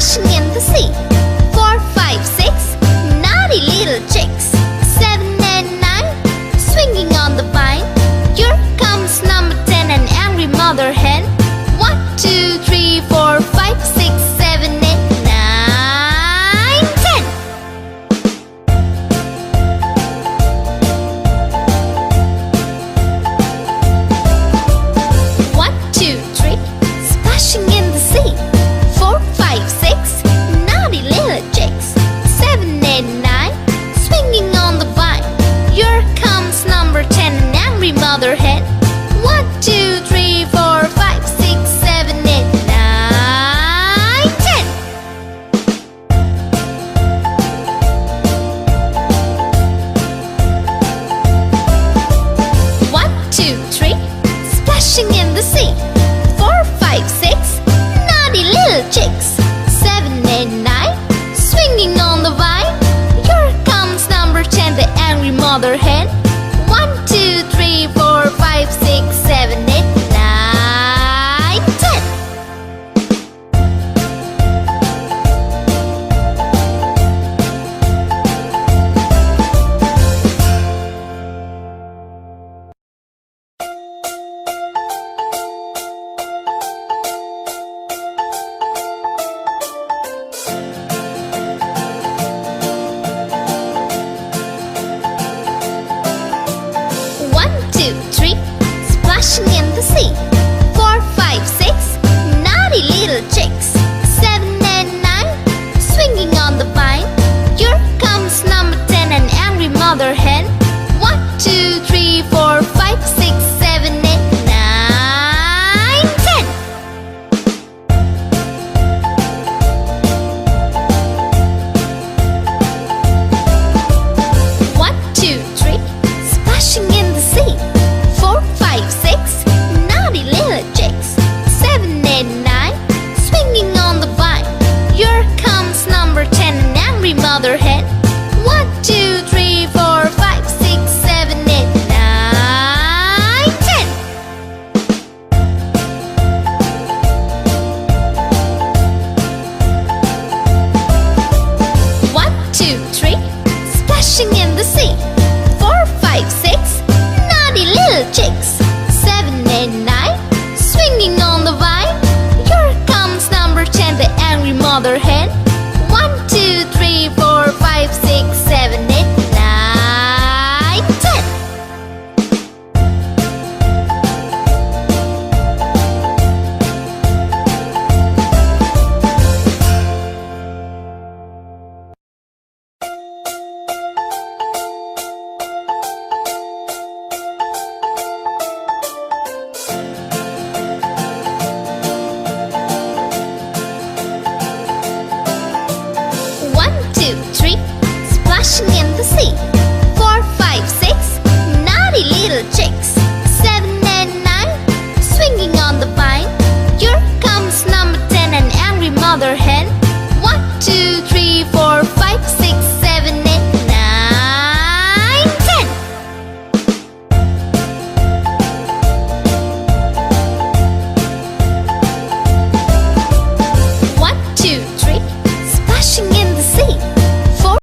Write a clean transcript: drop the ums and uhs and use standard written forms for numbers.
splashing in the sea. 4, 5, 6, naughty little chicks. 7 and 9, swinging on the vine. Here comes number 10, an angry mother hen. 1, 2, 3, 4, 5, 6, 7, 8, 9, 10. 1, 2, 3, splashing in the sea. 4, 5, 6, naughty little chicks. 7, 8, 9, swinging on the vine. Here comes number 10, an angry mother hen. 1, 2, 3, 4, 5, 6, 7, 8, 9, 10. 1, 2, 3, splashing in the sea. 4, 5, 6, naughty little chicks. 7, 8, 9, swinging on the vine. Here comes number 10, the angry mother hen. 1, 2, 3, 4, 5, 6, 7, 8, 9, 10. 1, 2, 3, splashing in the sea. 4, 5, 6, naughty little chicks. 7 and 9, swinging on the vine. Here comes number 10, an angry mother hen. 1, 2, 3, 4, 5, 6, 7, 8, 9, 10. 1, 2, 3, splashing in the sea. 4, 5, 6, naughty little chicks. 7, 8, 9, swinging on the vine. Here comes number 10, an angry mother hen. 1, 2, 3, 4, 5, 6, 7, 8, 9, 10. 1, 2, 3, splashing in the sea. 4, 5, 6, naughty little chicks. 7, 8, 9, swinging on the vine. Here comes number 10, the angry mother hen.